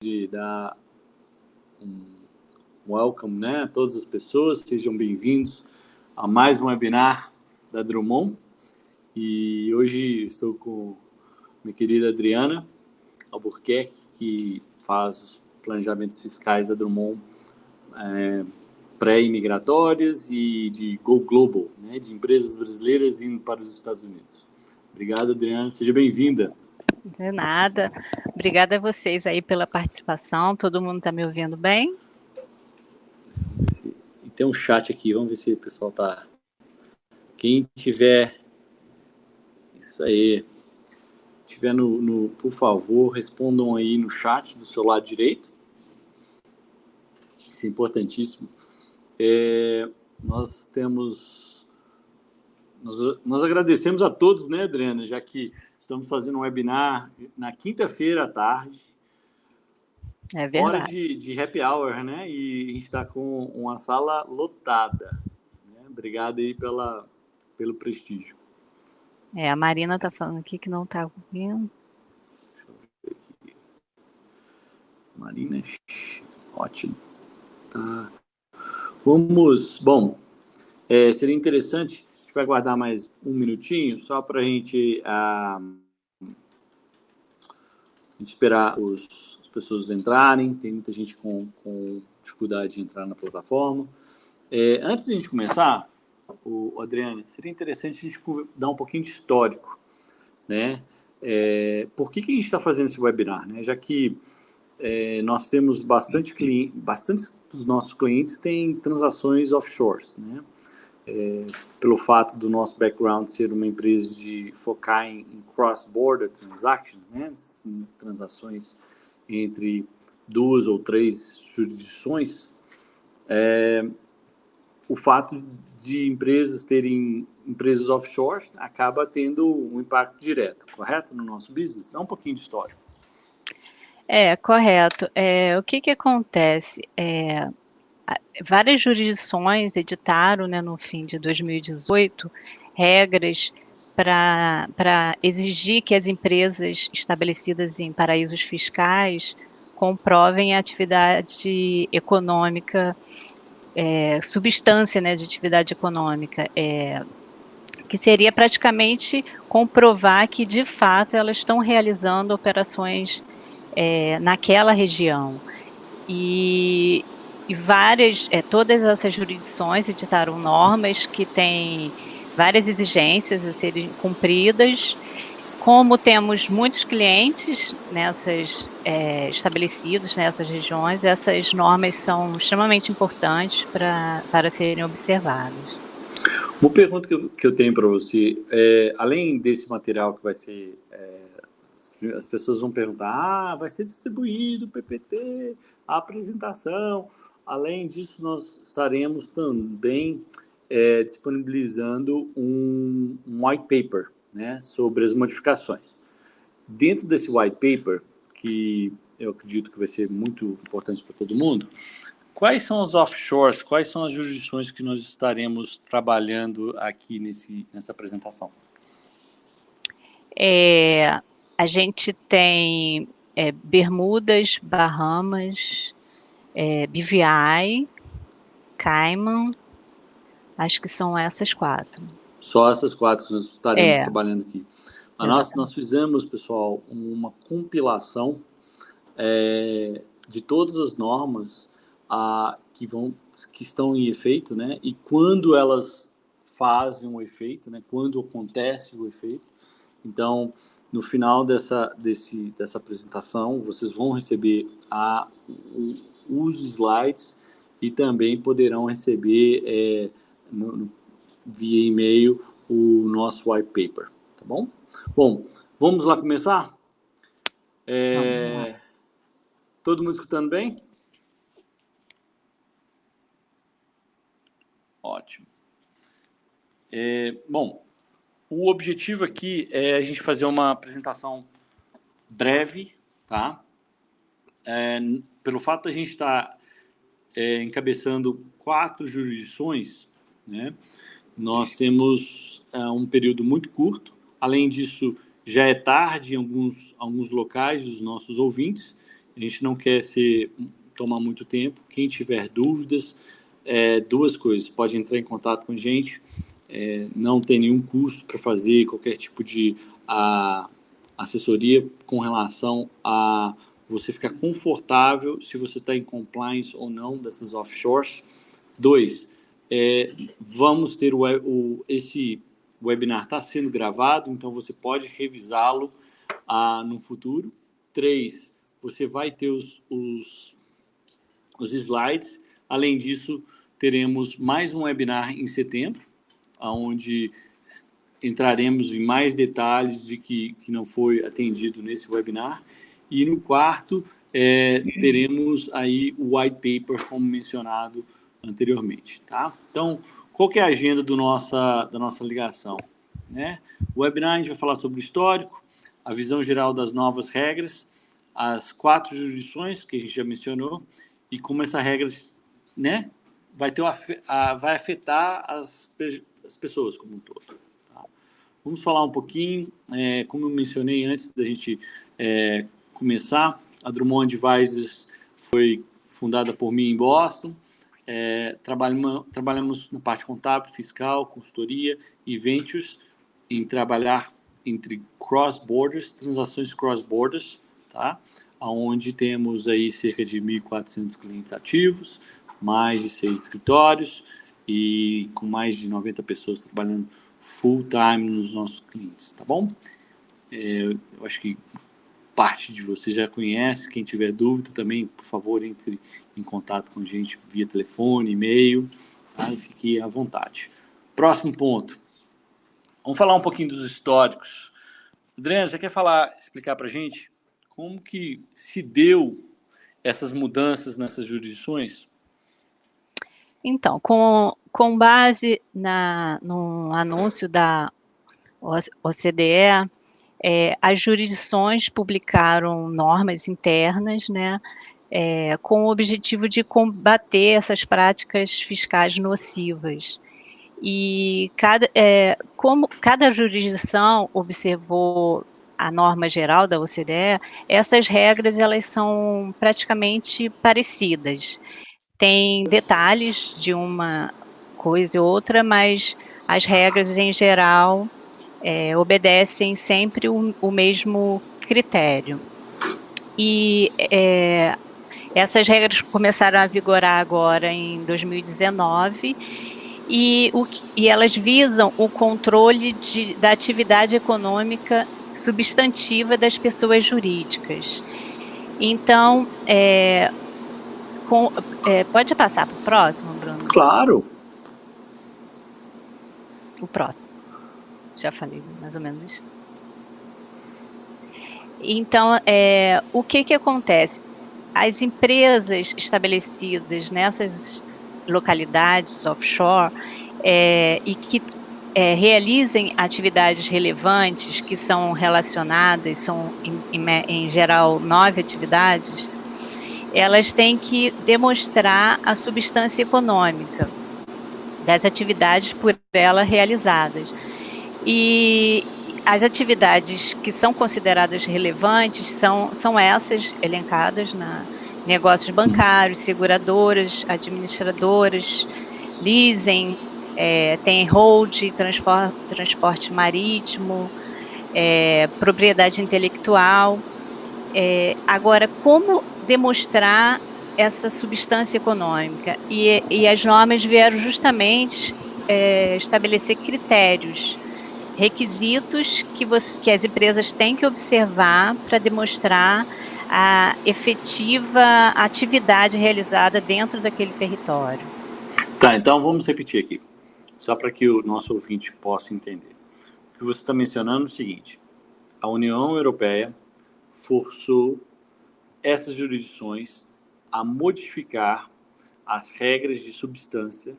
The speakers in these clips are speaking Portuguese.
de dar um welcome, né, a todas as pessoas. Sejam bem-vindos a mais um webinar da Drummond. E hoje estou com minha querida Adriana Albuquerque, que faz os planejamentos fiscais da Drummond pré-imigratórios e de Go Global, né, de empresas brasileiras indo para os Estados Unidos. Obrigado, Adriana. Seja bem-vinda. De nada. Obrigada a vocês aí pela participação. Todo mundo está me ouvindo bem? E tem um chat aqui, vamos ver se o pessoal tá... Quem tiver... Isso aí. Tiver por favor, respondam aí no chat do seu lado direito. Isso é importantíssimo. Nós temos... Nós agradecemos a todos, né, Adriana, já que estamos fazendo um webinar na quinta-feira à tarde. É verdade. Hora de happy hour, né? E a gente está com uma sala lotada. Né? Obrigado aí pelo prestígio. A Marina está falando aqui que não está ouvindo. Deixa eu ver aqui. Marina, ótimo. Tá. Vamos... Bom, seria interessante... A gente vai aguardar mais um minutinho, só para a gente esperar as pessoas entrarem. Tem muita gente com dificuldade de entrar na plataforma. Antes de a gente começar, Adriana, seria interessante a gente dar um pouquinho de histórico, né? Por que a gente está fazendo esse webinar, né? Já que nós temos bastante dos nossos clientes têm transações offshores, né? Pelo fato do nosso background ser uma empresa de focar em cross-border transactions, né? Transações entre 2 ou 3 jurisdições, o fato de empresas terem empresas offshore acaba tendo um impacto direto, correto? No nosso business? Dá um pouquinho de história. Correto. O que acontece? Várias jurisdições editaram, né, no fim de 2018, regras para exigir que as empresas estabelecidas em paraísos fiscais comprovem a atividade econômica, substância, né, de atividade econômica, que seria praticamente comprovar que, de fato, elas estão realizando operações naquela região. E todas essas jurisdições editaram normas que têm várias exigências a serem cumpridas. Como temos muitos clientes estabelecidos nessas regiões, essas normas são extremamente importantes para serem observadas. Uma pergunta que eu tenho para você, além desse material que vai ser... as pessoas vão perguntar, vai ser distribuído o PPT, a apresentação. Além disso, nós estaremos também disponibilizando um white paper, né, sobre as modificações. Dentro desse white paper, que eu acredito que vai ser muito importante para todo mundo, quais são os offshores, quais são as jurisdições que nós estaremos trabalhando aqui nessa apresentação? A gente tem Bermudas, Bahamas, BVI, Cayman, acho que são essas 4. Só essas 4 que nós estaremos trabalhando aqui. Nós fizemos, pessoal, uma compilação de todas as normas que estão em efeito, né? E quando elas fazem o efeito, né? Quando acontece o efeito. Então, no final dessa apresentação, vocês vão receber os slides e também poderão receber via e-mail o nosso white paper, tá bom? Bom, vamos lá começar? Todo mundo escutando bem? Ótimo. Bom, o objetivo aqui é a gente fazer uma apresentação breve, tá? Pelo fato de a gente estar encabeçando 4 jurisdições, né? Nós temos um período muito curto. Além disso, já é tarde em alguns locais dos nossos ouvintes. A gente não quer tomar muito tempo. Quem tiver dúvidas, duas coisas. Pode entrar em contato com a gente. Não tem nenhum custo para fazer qualquer tipo de assessoria com relação a você ficar confortável se você está em compliance ou não dessas offshores. 2, vamos ter esse webinar está sendo gravado, então você pode revisá-lo no futuro. 3, você vai ter os slides. Além disso, teremos mais um webinar em setembro, onde entraremos em mais detalhes de que não foi atendido nesse webinar. E no quarto, teremos aí o white paper, como mencionado anteriormente. Tá? Então, qual que é a agenda da nossa ligação? Né? O webinar a gente vai falar sobre o histórico, a visão geral das novas regras, as 4 jurisdições que a gente já mencionou e como essas regras, né, vai afetar as pessoas como um todo. Tá? Vamos falar um pouquinho, como eu mencionei antes da gente começar, a Drummond Advisors foi fundada por mim em Boston. Trabalhamos na parte contábil, fiscal, consultoria e ventures, em trabalhar entre cross-borders, transações cross-borders, tá? Onde temos aí cerca de 1.400 clientes ativos, mais de 6 escritórios e com mais de 90 pessoas trabalhando full-time nos nossos clientes, tá bom? Eu acho que parte de você já conhece. Quem tiver dúvida também, por favor, entre em contato com a gente via telefone, e-mail, tá? E fique à vontade. Próximo ponto. Vamos falar um pouquinho dos históricos. Adriana, você quer explicar para a gente como que se deu essas mudanças nessas jurisdições? Então, com base no anúncio da OCDE, as jurisdições publicaram normas internas, né, com o objetivo de combater essas práticas fiscais nocivas. E como cada jurisdição observou a norma geral da OCDE, essas regras elas são praticamente parecidas. Tem detalhes de uma coisa e outra, mas as regras em geral obedecem sempre o mesmo critério. E essas regras começaram a vigorar agora em 2019 e elas visam o controle da atividade econômica substantiva das pessoas jurídicas. Então, pode passar para o próximo, Bruno? Claro. O próximo. Já falei mais ou menos isso. Então, o que acontece? As empresas estabelecidas nessas localidades offshore e que realizem atividades relevantes que são relacionadas, são em geral 9 atividades, elas têm que demonstrar a substância econômica das atividades por ela realizadas. E as atividades que são consideradas relevantes são essas elencadas na negócios bancários, seguradoras, administradoras, leasing, tem hold, transporte marítimo, propriedade intelectual. Agora, como demonstrar essa substância econômica? E as normas vieram justamente estabelecer critérios, requisitos que as empresas têm que observar para demonstrar a efetiva atividade realizada dentro daquele território. Tá, então vamos repetir aqui, só para que o nosso ouvinte possa entender. O que você está mencionando é o seguinte: a União Europeia forçou essas jurisdições a modificar as regras de substância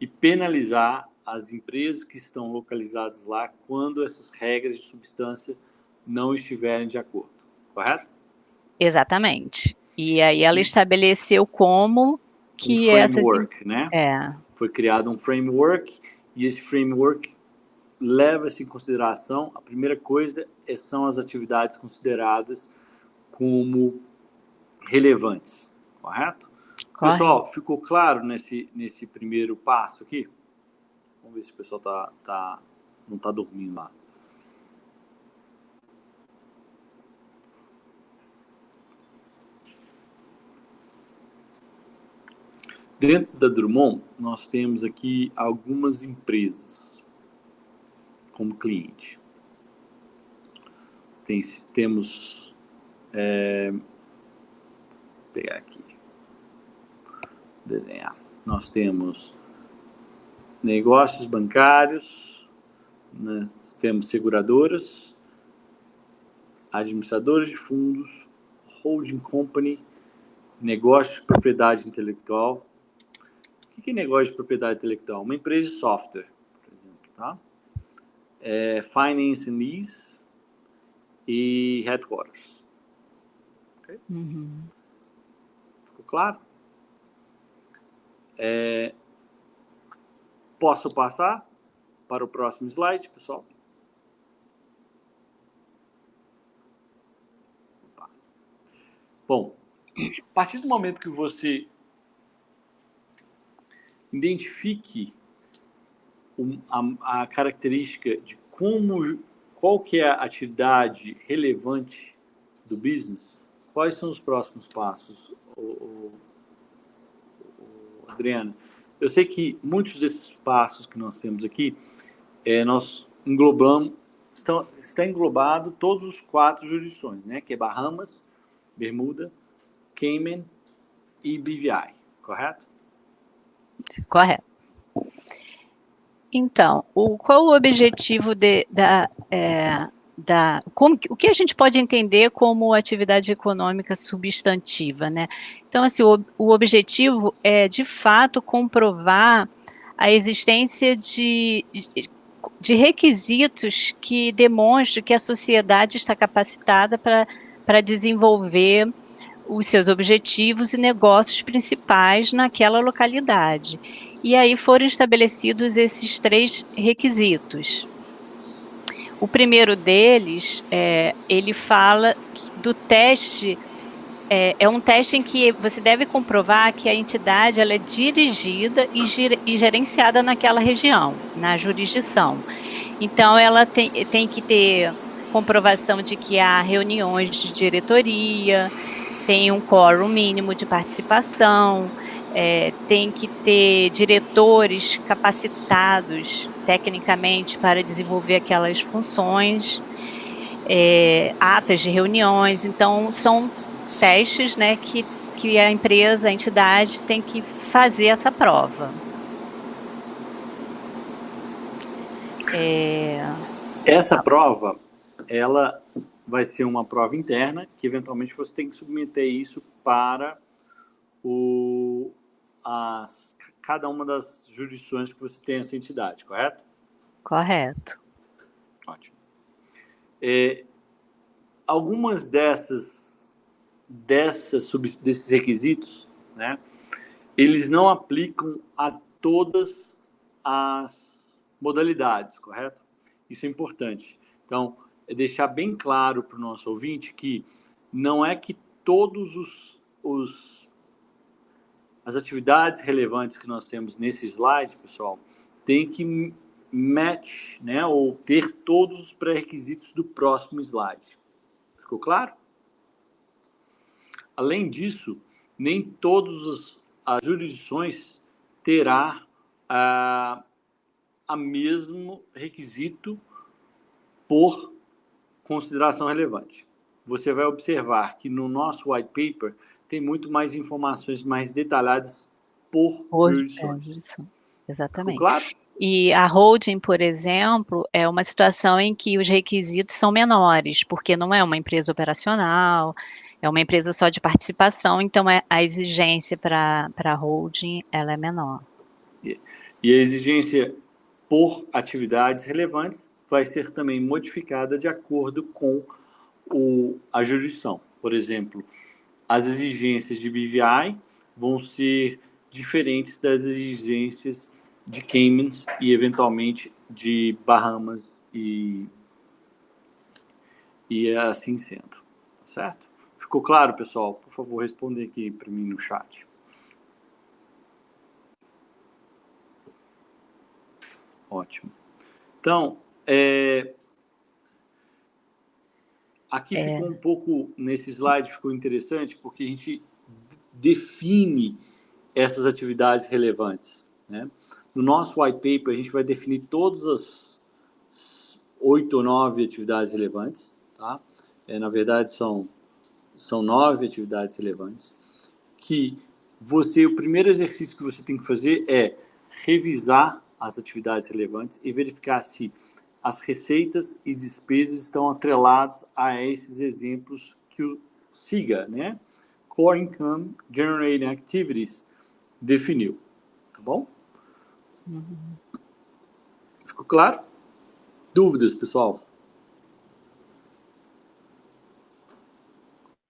e penalizar as empresas que estão localizadas lá quando essas regras de substância não estiverem de acordo, correto? Exatamente. E aí ela estabeleceu como que framework, né? Foi criado um framework e esse framework leva-se em consideração, a primeira coisa são as atividades consideradas como relevantes, correto? Correto. Pessoal, ficou claro nesse primeiro passo aqui? Vamos ver se o pessoal não está dormindo lá. Dentro da Drummond, nós temos aqui algumas empresas como cliente. Temos... vou pegar aqui. Desenhar. Nós temos negócios bancários, né? Temos seguradoras, administradores de fundos, holding company, negócios de propriedade intelectual. O que é negócio de propriedade intelectual? Uma empresa de software, por exemplo, tá? Finance and lease e headquarters. Okay? Ficou claro? Posso passar para o próximo slide, pessoal? Opa. Bom, a partir do momento que você identifique a característica de qual que é a atividade relevante do business, quais são os próximos passos, Adriana? Eu sei que muitos desses passos que nós temos aqui, nós englobamos, está englobado todos os 4 jurisdições, né? Que é Bahamas, Bermuda, Cayman e BVI, correto? Correto. Então, qual o objetivo o que a gente pode entender como atividade econômica substantiva, né? Então, assim, o objetivo é, de fato, comprovar a existência de requisitos que demonstram que a sociedade está capacitada para desenvolver os seus objetivos e negócios principais naquela localidade. E aí foram estabelecidos esses 3 requisitos. O primeiro deles, ele fala do teste, é um teste em que você deve comprovar que a entidade ela é dirigida e gerenciada naquela região, na jurisdição. Então, ela tem que ter comprovação de que há reuniões de diretoria, tem um quórum mínimo de participação, tem que ter diretores capacitados tecnicamente para desenvolver aquelas funções, atas de reuniões. Então, são testes, né, que a empresa, a entidade tem que fazer essa prova. Essa prova, ela vai ser uma prova interna, que eventualmente você tem que submeter isso para cada uma das jurisdições que você tem essa entidade, correto? Correto. Ótimo. Algumas desses requisitos, né, eles não aplicam a todas as modalidades, correto? Isso é importante. Então, deixar bem claro para o nosso ouvinte que não é que todos as atividades relevantes que nós temos nesse slide, pessoal, tem que match, né, ou ter todos os pré-requisitos do próximo slide. Ficou claro? Além disso, nem todas as jurisdições terá a mesmo requisito por consideração relevante. Você vai observar que no nosso white paper tem muito mais informações mais detalhadas por jurisdições. Exatamente. Ficou claro? E a holding, por exemplo, é uma situação em que os requisitos são menores, porque não é uma empresa operacional, é uma empresa só de participação, então a exigência para a holding ela é menor. E a exigência por atividades relevantes vai ser também modificada de acordo com a jurisdição. Por exemplo, as exigências de BVI vão ser diferentes das exigências de Caymans e, eventualmente, de Bahamas e assim sendo. Certo? Ficou claro, pessoal? Por favor, respondem aqui para mim no chat. Ótimo. Então, aqui ficou um pouco, nesse slide ficou interessante, porque a gente define essas atividades relevantes, né? No nosso white paper, a gente vai definir todas as 8 ou 9 atividades relevantes, tá? Na verdade, são 9 atividades relevantes, que o primeiro exercício que você tem que fazer é revisar as atividades relevantes e verificar se as receitas e despesas estão atreladas a esses exemplos que o SIGA, né? Core Income Generating Activities, definiu. Tá bom? Ficou claro? Dúvidas, pessoal?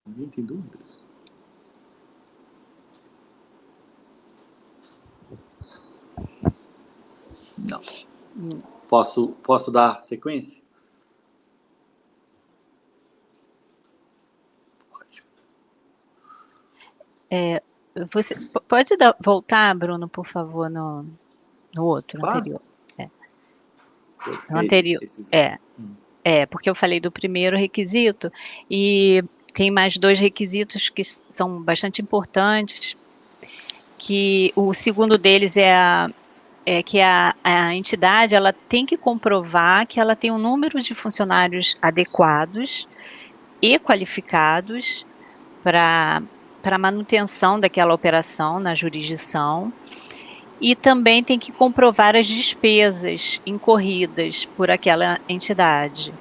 Ninguém tem dúvidas? Não. Posso dar sequência? Ótimo. Você pode voltar, Bruno, por favor, no outro, claro. Anterior. No anterior. Porque eu falei do primeiro requisito e tem mais 2 requisitos que são bastante importantes, que o segundo deles é que a entidade ela tem que comprovar que ela tem um número de funcionários adequados e qualificados para a manutenção daquela operação na jurisdição, e também tem que comprovar as despesas incorridas por aquela entidade.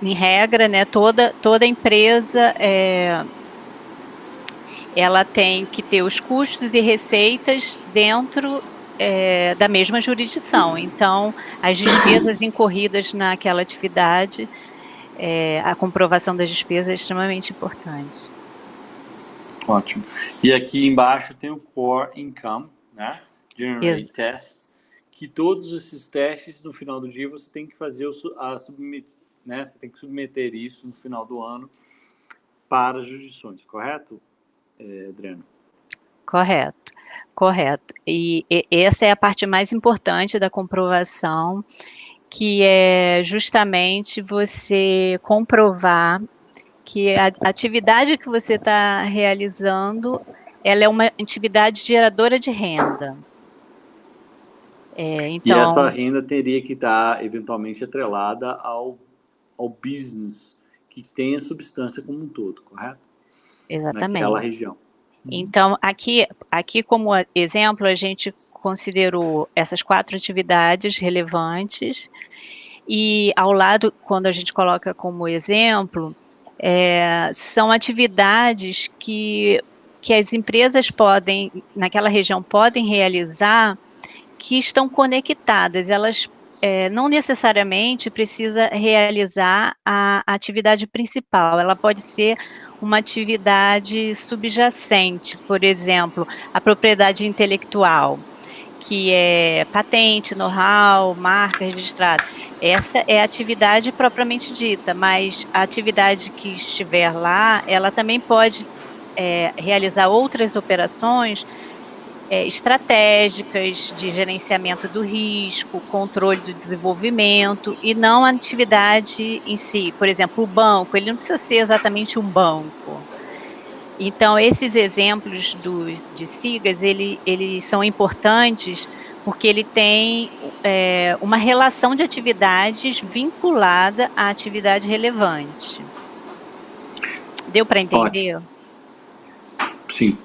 Em regra, né, toda empresa ela tem que ter os custos e receitas dentro da mesma jurisdição. Então, as despesas incorridas naquela atividade, a comprovação das despesas é extremamente importante. Ótimo. E aqui embaixo tem o Core Income, né? Generate Tests, que todos esses testes, no final do dia, você tem que fazer né? Você tem que submeter isso no final do ano para as jurisdições, correto, Adriano? Correto. E essa é a parte mais importante da comprovação, que é justamente você comprovar que a atividade que você está realizando, ela é uma atividade geradora de renda. E essa renda teria que estar eventualmente atrelada ao business que tem a substância como um todo, correto? Exatamente. Naquela região. Então, aqui como exemplo, a gente considerou essas 4 atividades relevantes e ao lado, quando a gente coloca como exemplo, são atividades que as empresas naquela região podem realizar, que estão conectadas. Elas não necessariamente precisa realizar a atividade principal, ela pode ser uma atividade subjacente, por exemplo, a propriedade intelectual, que é patente, know-how, marca registrada. Essa é a atividade propriamente dita, mas a atividade que estiver lá, ela também pode realizar outras operações estratégicas de gerenciamento do risco, controle do desenvolvimento, e não a atividade em si. Por exemplo, o banco, ele não precisa ser exatamente um banco. Então, esses exemplos de SIGAs, eles são importantes porque ele tem uma relação de atividades vinculada à atividade relevante. Deu para entender? Ótimo. Sim.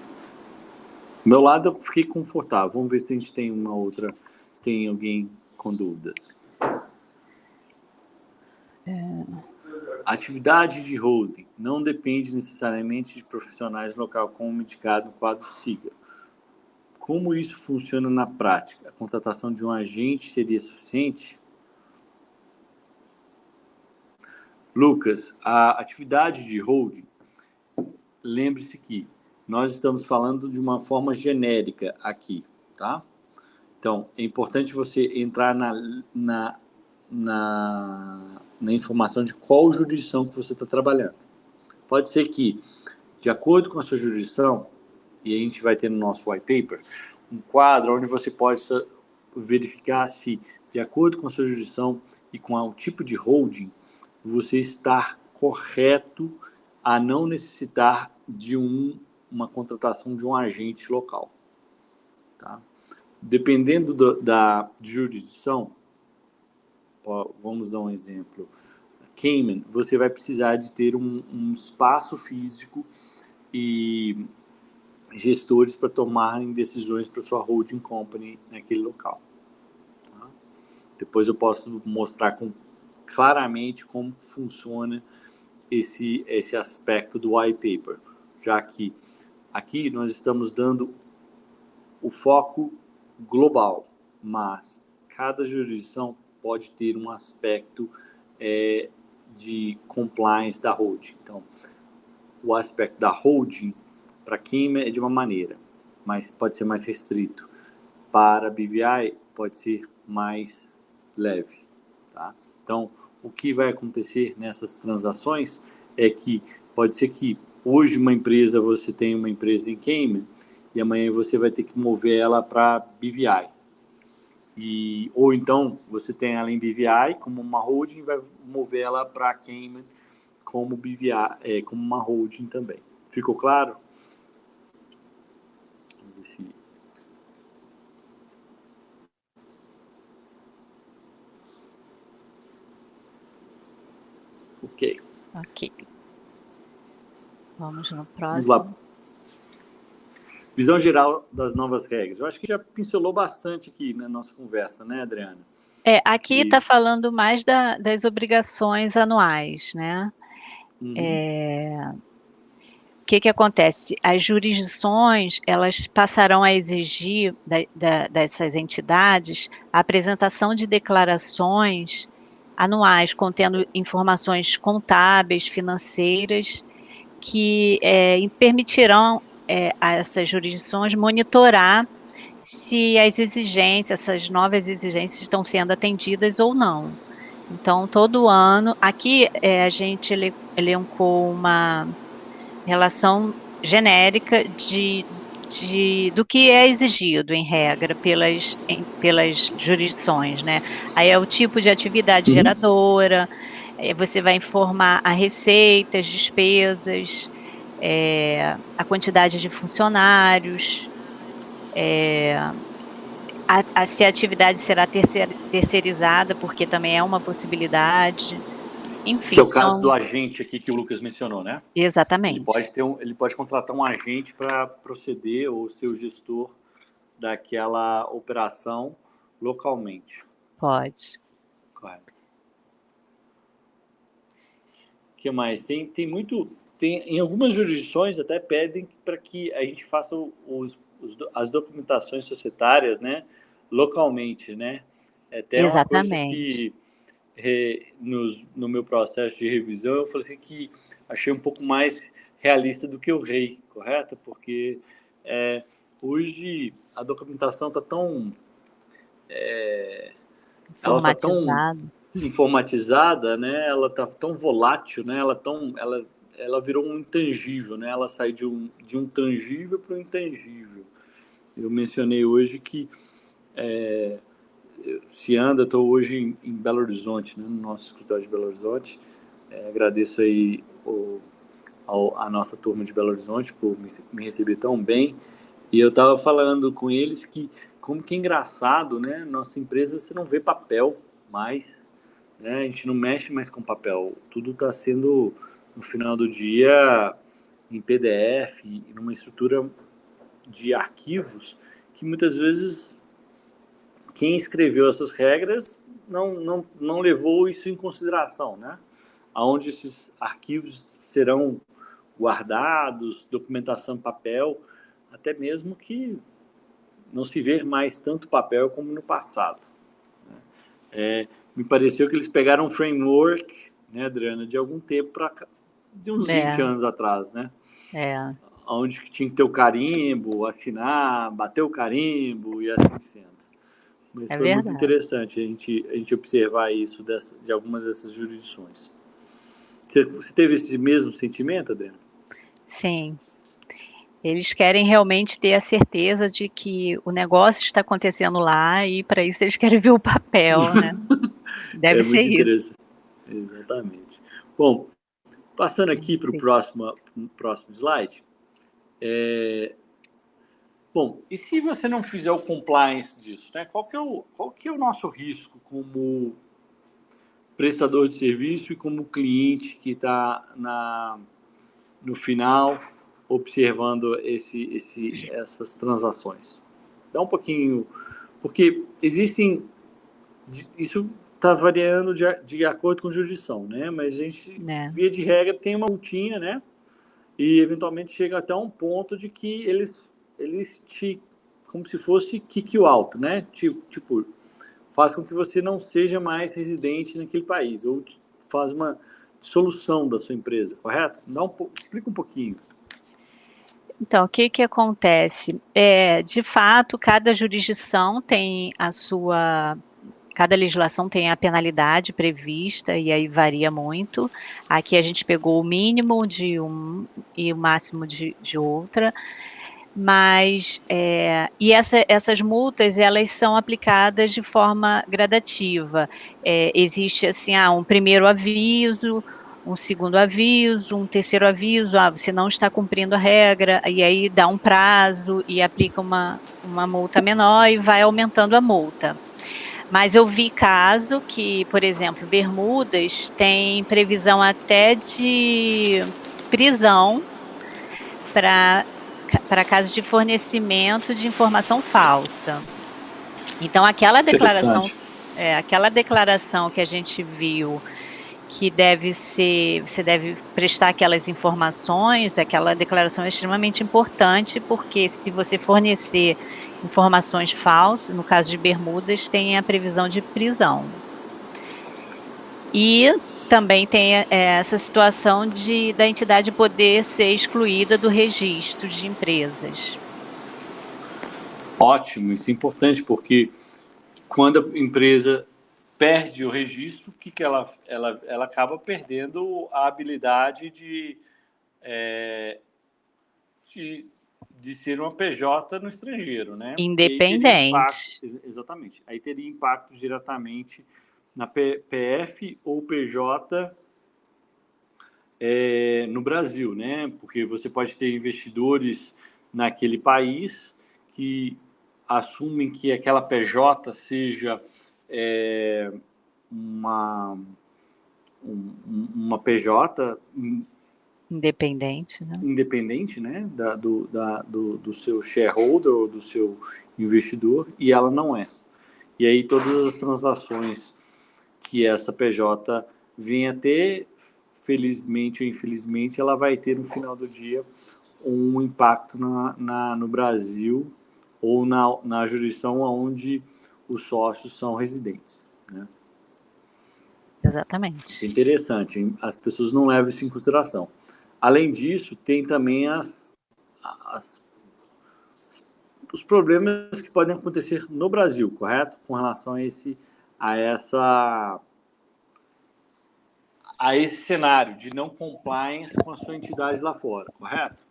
Do meu lado, eu fiquei confortável. Vamos ver se a gente tem uma outra, se tem alguém com dúvidas. A atividade de holding não depende necessariamente de profissionais local, como indicado no quadro SIGA. Como isso funciona na prática? A contratação de um agente seria suficiente? Lucas, a atividade de holding, lembre-se que nós estamos falando de uma forma genérica aqui, tá? Então, é importante você entrar na informação de qual jurisdição que você está trabalhando. Pode ser que, de acordo com a sua jurisdição, e a gente vai ter no nosso white paper, um quadro onde você pode verificar se, de acordo com a sua jurisdição e com o tipo de holding, você está correto a não necessitar de uma contratação de um agente local. Tá? Dependendo da jurisdição, vamos dar um exemplo, Cayman, você vai precisar de ter um espaço físico e gestores para tomarem decisões para sua holding company naquele local. Tá? Depois eu posso mostrar claramente como funciona esse aspecto do white paper, já que aqui nós estamos dando o foco global, mas cada jurisdição pode ter um aspecto de compliance da holding. Então, o aspecto da holding para Cayman é de uma maneira, mas pode ser mais restrito. Para BVI pode ser mais leve. Tá? Então, o que vai acontecer nessas transações é que pode ser que hoje você tem uma empresa em Cayman e amanhã você vai ter que mover ela para BVI. Ou então você tem ela em BVI como uma holding e vai mover ela para Cayman como BVI, como uma holding também. Ficou claro? Vamos ver se... Ok. Vamos no Vamos próximo. lá. Visão geral das novas regras. Eu acho que já pincelou bastante aqui na nossa conversa, né, Adriana? Aqui está falando mais das obrigações anuais, né? O que acontece? As jurisdições, elas passarão a exigir dessas entidades a apresentação de declarações anuais contendo informações contábeis, financeiras, que permitirão a essas jurisdições monitorar se essas novas exigências estão sendo atendidas ou não. Então, todo ano, aqui a gente elencou uma relação genérica do que é exigido, em regra, pelas jurisdições, né? Aí é o tipo de atividade geradora, você vai informar a receitas, despesas, a quantidade de funcionários, se a atividade será terceirizada, porque também é uma possibilidade. Enfim, que é o caso do agente aqui que o Lucas mencionou, né? Exatamente. Ele pode contratar um agente para proceder ou ser o gestor daquela operação localmente. Pode. Correto. O que mais? Em algumas jurisdições até pedem para que a gente faça as documentações societárias, né, localmente, né? Até uma coisa que no meu processo de revisão eu falei assim que achei um pouco mais realista do que o rei, correto? Porque hoje a documentação está tão informatizada, né? Ela está tão volátil, né? Ela virou um intangível, né? Ela sai de um tangível para um intangível. Eu mencionei hoje que estou hoje em Belo Horizonte, né? No nosso escritório de Belo Horizonte. Agradeço aí a nossa turma de Belo Horizonte por me receber tão bem. E eu estava falando com eles como que é engraçado, né? Nossa empresa, você não vê papel mais, né? A gente não mexe mais com papel. Tudo está sendo, no final do dia, em PDF, numa estrutura de arquivos que muitas vezes quem escreveu essas regras não levou isso em consideração, né? Aonde esses arquivos serão guardados, documentação em papel, até mesmo que não se vê mais tanto papel como no passado. Me pareceu que eles pegaram um framework, né, Adriana, de algum tempo, de uns 20 anos atrás, né? Onde tinha que ter o carimbo, assinar, bater o carimbo e assim sendo. Mas foi verdade. Muito interessante a gente observar isso de algumas dessas jurisdições. Você teve esse mesmo sentimento, Adriana? Sim. Eles querem realmente ter a certeza de que o negócio está acontecendo lá e para isso eles querem ver o papel, né? Deve É ser muito isso. interessante. Exatamente. Bom, passando aqui para o próximo slide. Bom, e se você não fizer o compliance disso, né? Qual que é o nosso risco como prestador de serviço e como cliente que está no final observando essas transações? Dá um pouquinho, porque existem, isso está variando de acordo com a jurisdição, né? Mas a gente, via de regra, tem uma multinha, né? E eventualmente chega até um ponto de que eles te, como se fosse kick you out, né? Tipo, faz com que você não seja mais residente naquele país, ou faz uma dissolução da sua empresa, correto? Explica um pouquinho. Então, o que acontece? De fato, cada jurisdição tem cada legislação tem a penalidade prevista e aí varia muito. Aqui a gente pegou o mínimo de um e o máximo de outra. Mas essas multas elas são aplicadas de forma gradativa. Existe assim, um primeiro aviso, um segundo aviso, um terceiro aviso, você não está cumprindo a regra, e aí dá um prazo e aplica uma multa menor e vai aumentando a multa. Mas eu vi caso que, por exemplo, Bermudas tem previsão até de prisão para caso de fornecimento de informação falsa. Então, aquela declaração que a gente viu que você deve prestar aquelas informações, aquela declaração é extremamente importante, porque se você fornecer informações falsas, no caso de Bermudas, tem a previsão de prisão. E também tem essa situação da entidade poder ser excluída do registro de empresas. Ótimo, isso é importante, porque quando a empresa perde o registro, que ela acaba perdendo a habilidade de ser uma PJ no estrangeiro, né? Independente. Exatamente. Aí teria impacto diretamente na PF ou PJ no Brasil, né? Porque você pode ter investidores naquele país que assumem que aquela PJ seja uma PJ independente, né? Independente, né, do seu shareholder ou do seu investidor, e ela não é. E aí todas as transações que essa PJ venha a ter, felizmente ou infelizmente, ela vai ter no final do dia um impacto no Brasil ou na jurisdição onde os sócios são residentes, né? Exatamente. Isso é interessante, hein? As pessoas não levam isso em consideração. Além disso, tem também os problemas que podem acontecer no Brasil, correto? Com relação a esse cenário de não compliance com a sua entidade lá fora, correto?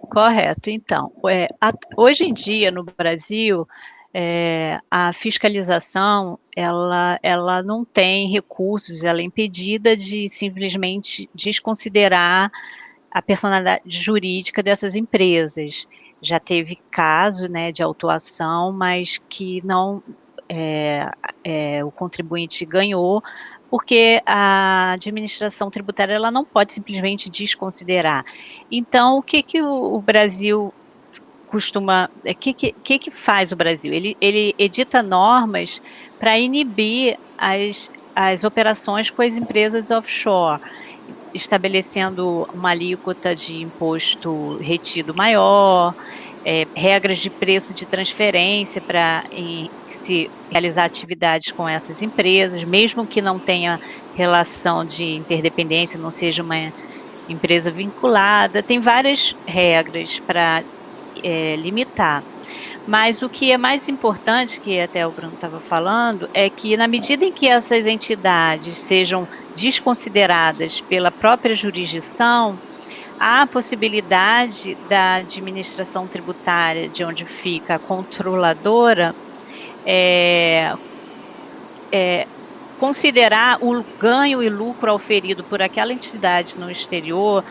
Correto. Então, hoje em dia no Brasil, a fiscalização ela não tem recursos, ela é impedida de simplesmente desconsiderar a personalidade jurídica dessas empresas. Já teve caso, né, de autuação, mas que não o contribuinte ganhou, porque a administração tributária ela não pode simplesmente desconsiderar. Então, o que o Brasil costuma... O que faz o Brasil? Ele edita normas para inibir as operações com as empresas offshore, estabelecendo uma alíquota de imposto retido maior, regras de preço de transferência para se realizar atividades com essas empresas, mesmo que não tenha relação de interdependência, não seja uma empresa vinculada, tem várias regras para limitar. Mas o que é mais importante, que até o Bruno estava falando, é que na medida em que essas entidades sejam desconsideradas pela própria jurisdição, há a possibilidade da administração tributária, de onde fica a controladora, considerar o ganho e lucro auferido por aquela entidade no exterior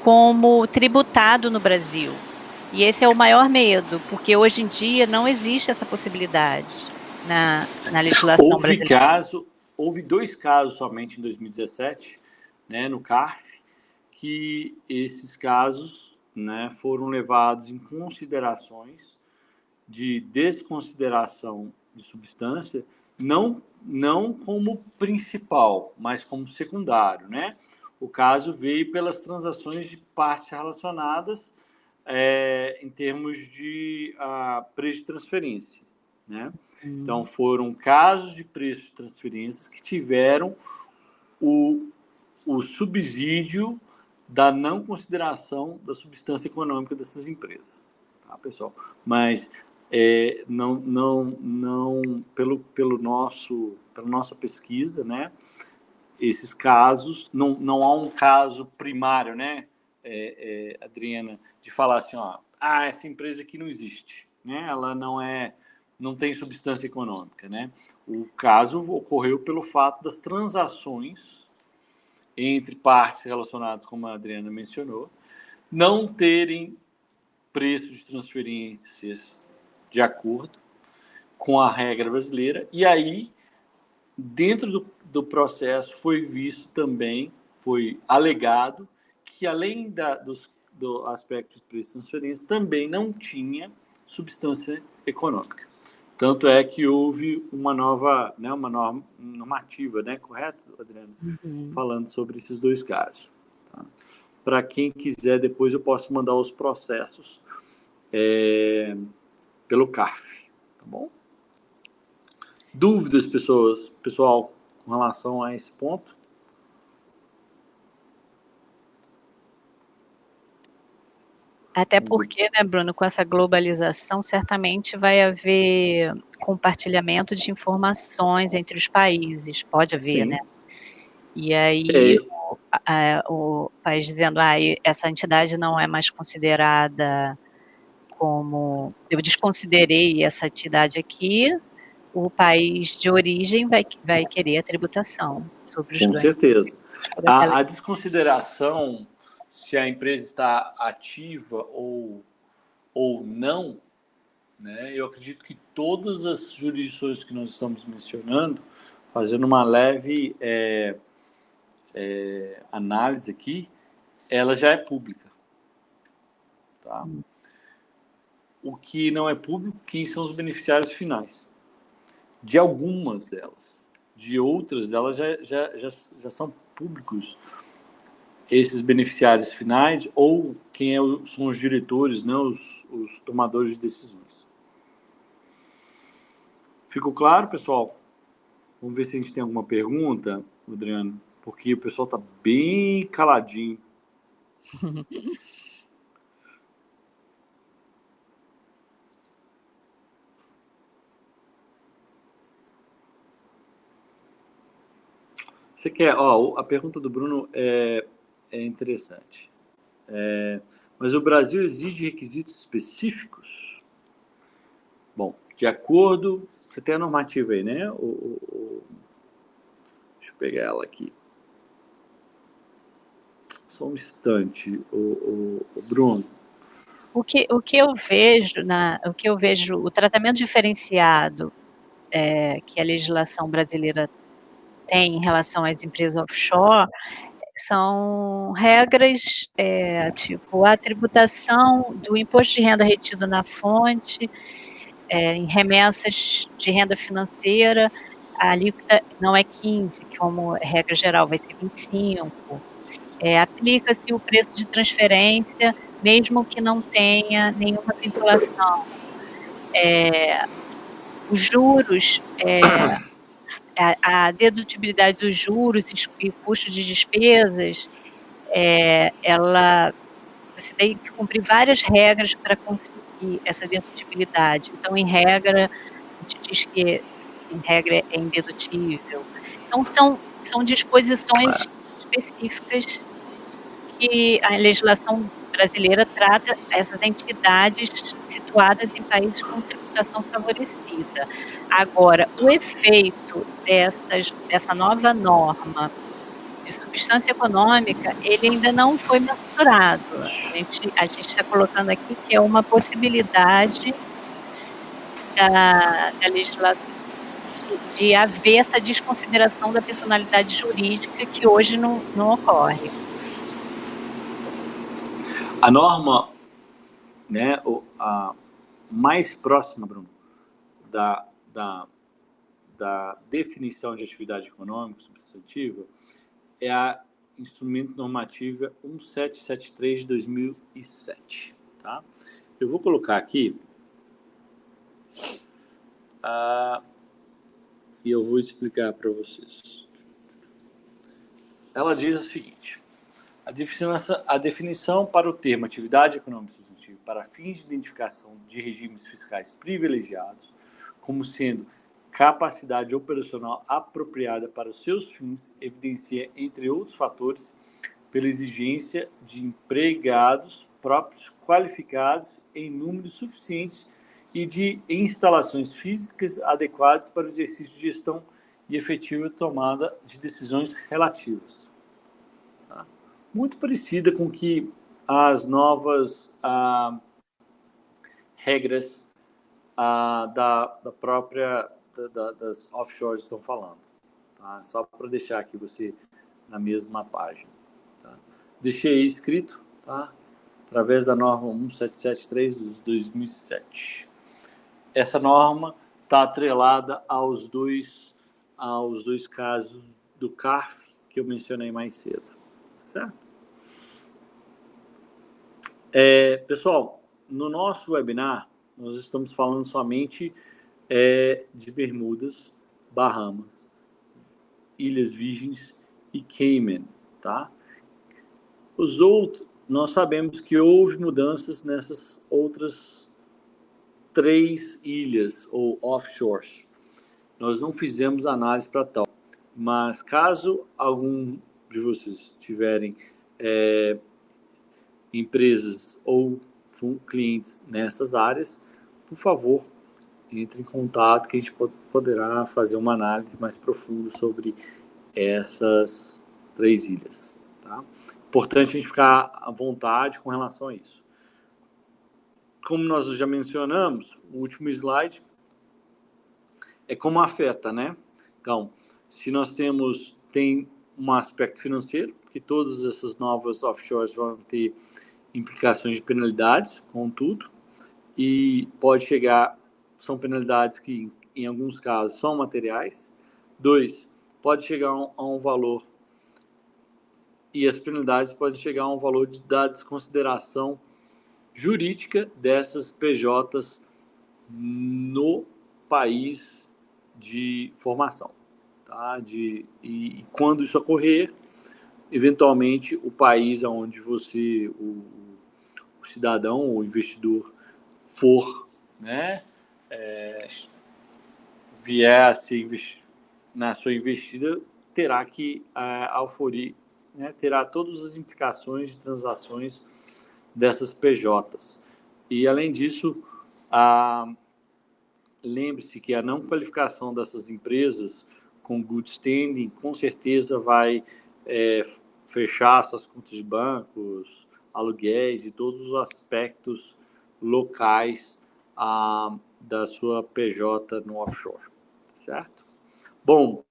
como tributado no Brasil. E esse é o maior medo, porque hoje em dia não existe essa possibilidade na legislação brasileira. Houve 2 casos somente em 2017, né, no CARF, que esses casos, né, foram levados em considerações de desconsideração de substância, não como principal, mas como secundário, né? O caso veio pelas transações de partes relacionadas em termos de preço de transferência, né? Então, foram casos de preço de transferências que tiveram o subsídio da não consideração da substância econômica dessas empresas, tá, pessoal? Mas pela nossa pesquisa, né? Esses casos, não há um caso primário, né, Adriana, de falar assim, essa empresa aqui não existe, né? Ela não tem substância econômica, né? O caso ocorreu pelo fato das transações entre partes relacionadas, como a Adriana mencionou, não terem preço de transferências de acordo com a regra brasileira, e aí, dentro do processo, foi visto também, foi alegado, que além do aspecto de preço de transferência, também não tinha substância econômica. Tanto é que houve uma nova, né, uma normativa, né, correto, Adriana? Falando sobre esses 2 casos. Tá? Para quem quiser, depois eu posso mandar os processos pelo CARF, tá bom? Dúvidas, pessoal, com relação a esse ponto? Até porque, né, Bruno, com essa globalização, certamente vai haver compartilhamento de informações entre os países, pode haver, né? E aí o país dizendo, essa entidade não é mais considerada como... Eu desconsiderei essa entidade aqui, o país de origem vai querer a tributação sobre os ganhos. Com certeza. A desconsideração, se a empresa está ativa ou não, né, eu acredito que todas as jurisdições que nós estamos mencionando, fazendo uma leve análise aqui, ela já é pública. Tá? O que não é público, quem são os beneficiários finais? De algumas delas. De outras delas já são públicos esses beneficiários finais ou quem são os diretores, né, os tomadores de decisões. Ficou claro, pessoal? Vamos ver se a gente tem alguma pergunta, Adriano, porque o pessoal está bem caladinho. Você quer... a pergunta do Bruno é interessante. Mas o Brasil exige requisitos específicos? Bom, de acordo... Você tem a normativa aí, né? Deixa eu pegar ela aqui. Só um instante, o Bruno. O que eu vejo, o tratamento diferenciado que a legislação brasileira tem em relação às empresas offshore são regras tipo a tributação do imposto de renda retido na fonte, em remessas de renda financeira, a alíquota não é 15%, como regra geral, vai ser 25%. Aplica-se o preço de transferência, mesmo que não tenha nenhuma vinculação. Os juros, a dedutibilidade dos juros e custo de despesas, você tem que cumprir várias regras para essa dedutívelidade. Então, em regra, a gente diz que, em regra, é indedutível. Então, são disposições específicas que a legislação brasileira trata essas entidades situadas em países com tributação favorecida. Agora, o efeito dessa nova norma de substância econômica, ele ainda não foi mensurado. A gente está colocando aqui que é uma possibilidade da legislação de haver essa desconsideração da personalidade jurídica que hoje não ocorre. A norma, né, a mais próxima, Bruno, da definição de atividade econômica substantiva é a Instrumento Normativa 1773 de 2007. Tá? Eu vou colocar aqui e eu vou explicar para vocês. Ela diz o seguinte: a definição para o termo atividade econômica substantiva para fins de identificação de regimes fiscais privilegiados, como sendo capacidade operacional apropriada para os seus fins, evidencia, entre outros fatores, pela exigência de empregados próprios qualificados em números suficientes e de instalações físicas adequadas para o exercício de gestão e efetiva tomada de decisões relativas. Tá? Muito parecida com que as novas regras da própria das offshores estão falando. Tá? Só para deixar aqui você na mesma página. Tá? Deixei aí escrito, tá? Através da norma 1773 de 2007. Essa norma está atrelada aos dois casos do CARF que eu mencionei mais cedo. Certo? Pessoal, no nosso webinar, nós estamos falando somente de Bermudas, Bahamas, Ilhas Virgens e Cayman, tá? Os outros, nós sabemos que houve mudanças nessas outras 3 ilhas ou offshores. Nós não fizemos análise para tal, mas caso algum de vocês tiverem empresas ou clientes nessas áreas, por favor, entre em contato que a gente poderá fazer uma análise mais profunda sobre essas 3 ilhas. Tá? Importante a gente ficar à vontade com relação a isso. Como nós já mencionamos, o último slide é como afeta, né? Então, se nós tem um aspecto financeiro, que todas essas novas offshores vão ter implicações de penalidades, contudo, e pode chegar, são penalidades que, em alguns casos, são materiais. 2, pode chegar a um valor, e as penalidades podem chegar a um valor da desconsideração jurídica dessas PJs no país de formação. Tá? E quando isso ocorrer, eventualmente, o país onde você, o cidadão ou o investidor for, né, vier a se investir na sua investida, terá que auferir, né, terá todas as implicações de transações dessas PJs. E, além disso, lembre-se que a não qualificação dessas empresas com good standing, com certeza vai fechar suas contas de bancos, aluguéis e todos os aspectos locais da sua PJ no offshore, certo? Bom,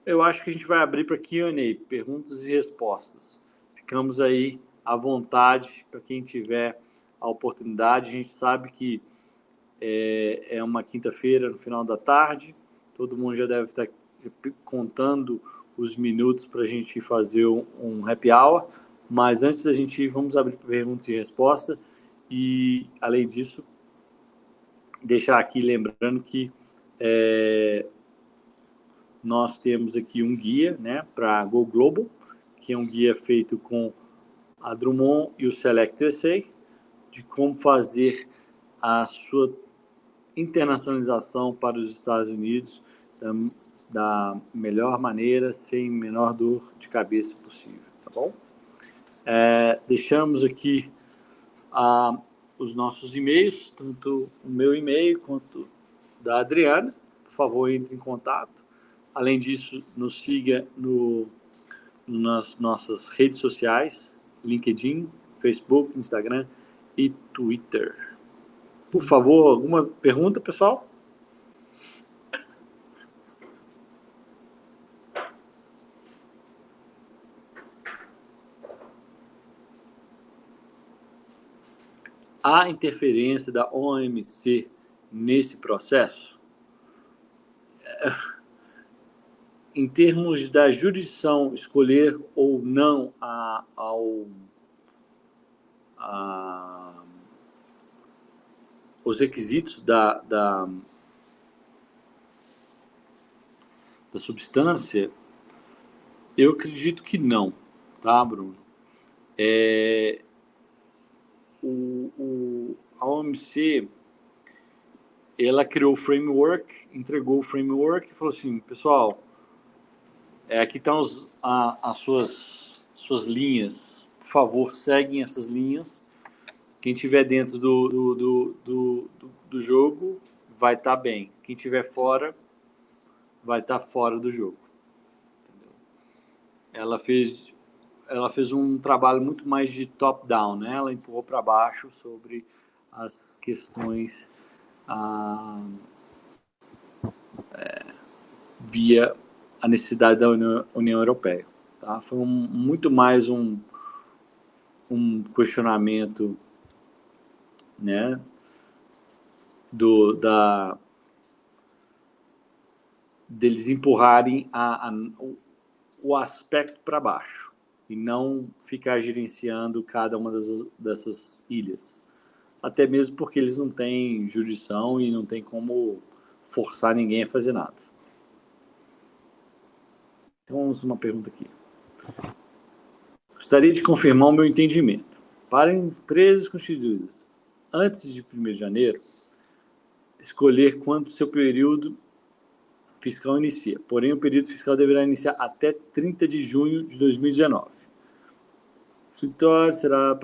eu acho que a gente vai abrir para Q&A, perguntas e respostas. Ficamos aí à vontade para quem tiver a oportunidade. A gente sabe que é uma quinta-feira no final da tarde, todo mundo já deve estar contando os minutos para a gente fazer um happy hour, mas antes da gente ir, vamos abrir para perguntas e respostas e, além disso, deixar aqui lembrando que nós temos aqui um guia, né, para Go Global, que é um guia feito com a Drummond e o Select USA, de como fazer a sua internacionalização para os Estados Unidos da melhor maneira, sem menor dor de cabeça possível, tá bom? Deixamos aqui os nossos e-mails, tanto o meu e-mail quanto da Adriana. Por favor, entre em contato. Além disso, nos siga nas nossas redes sociais, LinkedIn, Facebook, Instagram e Twitter. Por favor, alguma pergunta, pessoal? Há interferência da OMC nesse processo? Em termos da jurisdição escolher ou não os requisitos da substância, eu acredito que não, tá, Bruno? A OMC, ela criou o framework, entregou o framework e falou assim, pessoal, aqui estão as suas linhas, por favor, seguem essas linhas. Quem estiver dentro do jogo vai estar bem. Quem estiver fora vai estar fora do jogo. Entendeu? Ela fez um trabalho muito mais de top-down, né? Ela empurrou para baixo sobre as questões via a necessidade da União Europeia. Tá? Foi muito mais um questionamento, né, deles empurrarem o aspecto para baixo e não ficar gerenciando cada uma dessas ilhas. Até mesmo porque eles não têm jurisdição e não tem como forçar ninguém a fazer nada. Então, vamos uma pergunta aqui. Gostaria de confirmar o meu entendimento. Para empresas constituídas antes de 1º de janeiro, escolher quando seu período fiscal inicia. Porém, o período fiscal deverá iniciar até 30 de junho de 2019. O escritório será...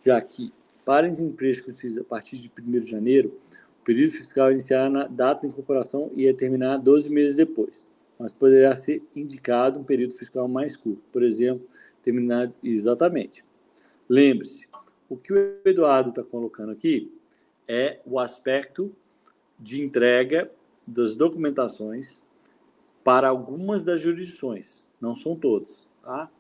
Já que, para as empresas constituídas a partir de 1º de janeiro, o período fiscal iniciará na data de incorporação e terminar 12 meses depois, mas poderá ser indicado um período fiscal mais curto, por exemplo, terminar exatamente. Lembre-se, o que o Eduardo está colocando aqui é o aspecto de entrega das documentações para algumas das jurisdições, não são todas. Tá?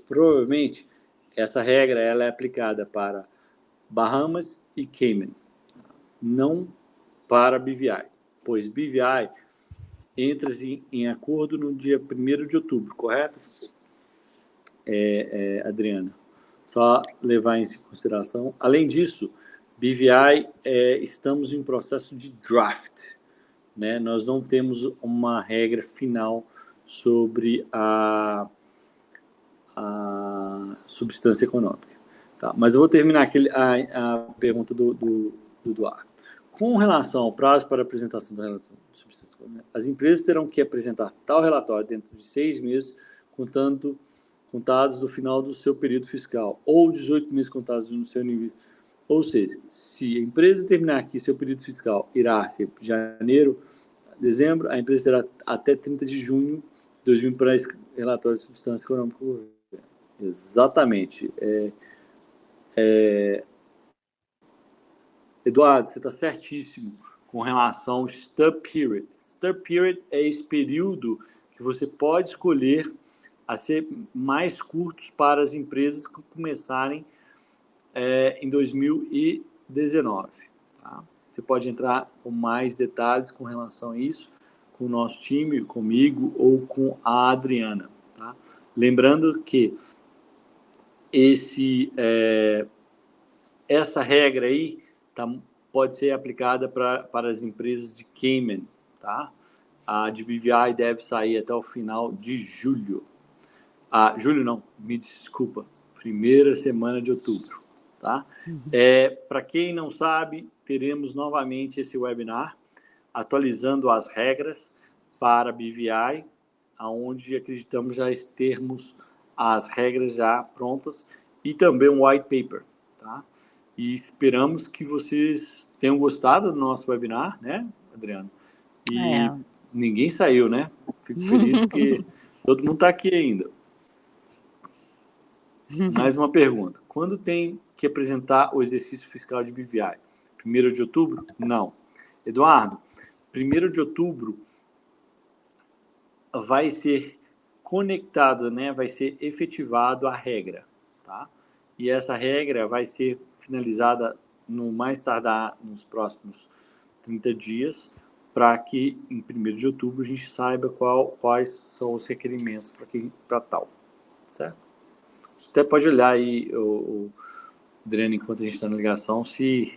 Provavelmente, essa regra ela é aplicada para Bahamas e Cayman, não para BVI, pois BVI entra em acordo no dia 1º de outubro, correto, Adriana? Só levar em consideração. Além disso, BVI, estamos em processo de draft, né? Nós não temos uma regra final sobre a substância econômica. Tá? Mas eu vou terminar aqui a pergunta do Eduardo. Com relação ao prazo para apresentação do relatório de substância econômica, as empresas terão que apresentar tal relatório dentro de 6 meses, contados do final do seu período fiscal, ou 18 meses contados no seu nível. Ou seja, se a empresa terminar aqui seu período fiscal, irá ser de janeiro, dezembro, a empresa terá até 30 de junho de 2000 para relatório de substância econômica. Exatamente. Eduardo, você está certíssimo com relação ao stub period. Stub period é esse período que você pode escolher a ser mais curtos para as empresas que começarem em 2019. Tá? Você pode entrar com mais detalhes com relação a isso, com o nosso time, comigo ou com a Adriana. Tá? Lembrando que essa regra aí pode ser aplicada para as empresas de Cayman. Tá? A de BVI deve sair até o final de julho. Julho não, me desculpa. 1ª semana de outubro. tá? Para quem não sabe, teremos novamente esse webinar atualizando as regras para BVI, onde acreditamos já termos as regras já prontas e também um white paper, tá? E esperamos que vocês tenham gostado do nosso webinar, né, Adriano? E ninguém saiu, né? Fico feliz porque todo mundo está aqui ainda. Mais uma pergunta. Quando tem que apresentar o exercício fiscal de BVI? 1º de outubro? Não. Eduardo, 1º de outubro vai ser conectado, né? Vai ser efetivado a regra, tá? E essa regra vai ser finalizada no mais tardar nos próximos 30 dias, para que em 1º de outubro a gente saiba quais são os requerimentos para tal, certo? Você até pode olhar aí, o Adriano, enquanto a gente está na ligação, se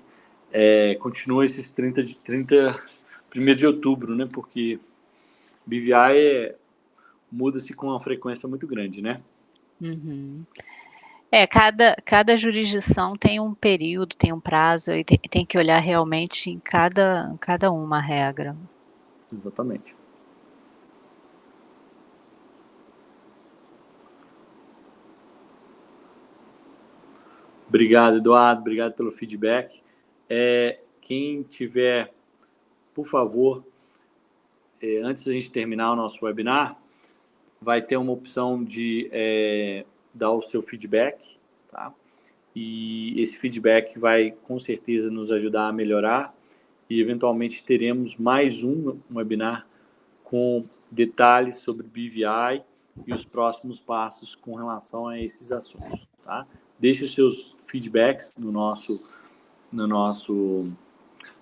continua esses 1º de outubro, né? Porque BVI muda-se com uma frequência muito grande, né? Cada jurisdição tem um período, tem um prazo, e tem que olhar realmente em cada uma regra. Exatamente. Obrigado, Eduardo. Obrigado pelo feedback. Quem tiver, por favor, antes da gente terminar o nosso webinar, vai ter uma opção de dar o seu feedback, tá? E esse feedback vai, com certeza, nos ajudar a melhorar e, eventualmente, teremos mais um webinar com detalhes sobre BVI e os próximos passos com relação a esses assuntos, tá? Deixe os seus feedbacks no nosso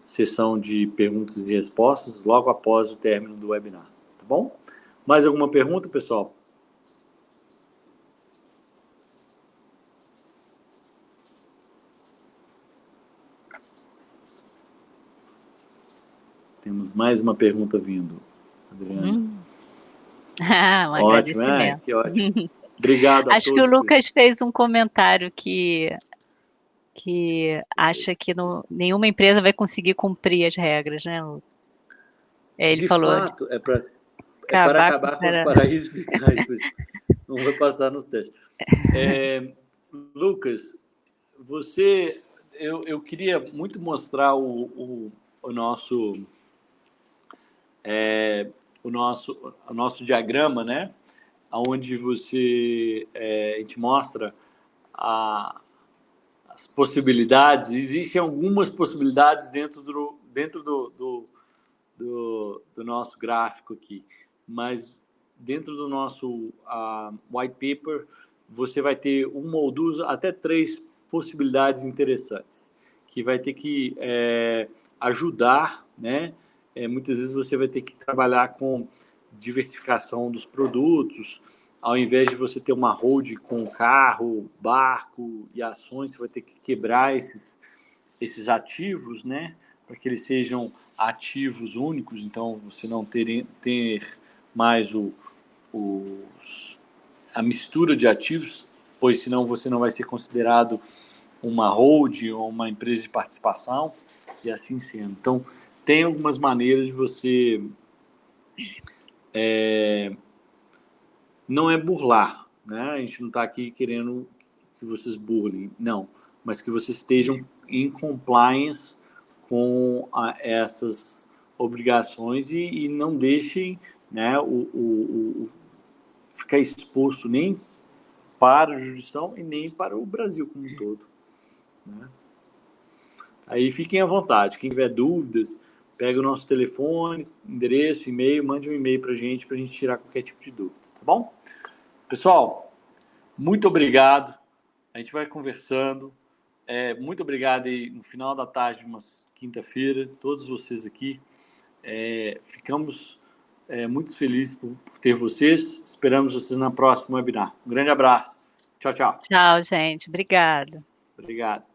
sessão de perguntas e respostas logo após o término do webinar, tá bom? Mais alguma pergunta, pessoal? Temos mais uma pergunta vindo, Adriana. Ótimo, que ótimo. Obrigado a todos. Acho que o Lucas fez um comentário que acha que nenhuma empresa vai conseguir cumprir as regras, né, Lucas? Ele falou. De fato, para acabar com os paraísos fiscais, não vai passar nos testes. Lucas, eu queria muito mostrar o nosso diagrama, né? Onde a gente mostra as possibilidades. Existem algumas possibilidades dentro do nosso gráfico aqui, mas dentro do nosso white paper você vai ter uma ou duas, até 3 possibilidades interessantes, que vai ter que ajudar, né? Muitas vezes você vai ter que trabalhar com diversificação dos produtos, ao invés de você ter uma hold com carro, barco e ações, você vai ter que quebrar esses ativos, né? Para que eles sejam ativos únicos, então você não ter mais a mistura de ativos, pois senão você não vai ser considerado uma hold ou uma empresa de participação, e assim sendo. Então, tem algumas maneiras de você não burlar, né? A gente não está aqui querendo que vocês burlem, não, mas que vocês estejam em compliance com essas obrigações e não deixem, né, ficar exposto nem para a jurisdição e nem para o Brasil como um todo, né? Aí fiquem à vontade. Quem tiver dúvidas, pega o nosso telefone, endereço, e-mail, mande um e-mail para a gente tirar qualquer tipo de dúvida, tá bom? Pessoal, muito obrigado. A gente vai conversando. Muito obrigado aí no final da tarde de uma quinta-feira, todos vocês aqui. Ficamos muito felizes por ter vocês. Esperamos vocês na próxima webinar. Um grande abraço. Tchau, tchau. Tchau, gente. Obrigado. Obrigado.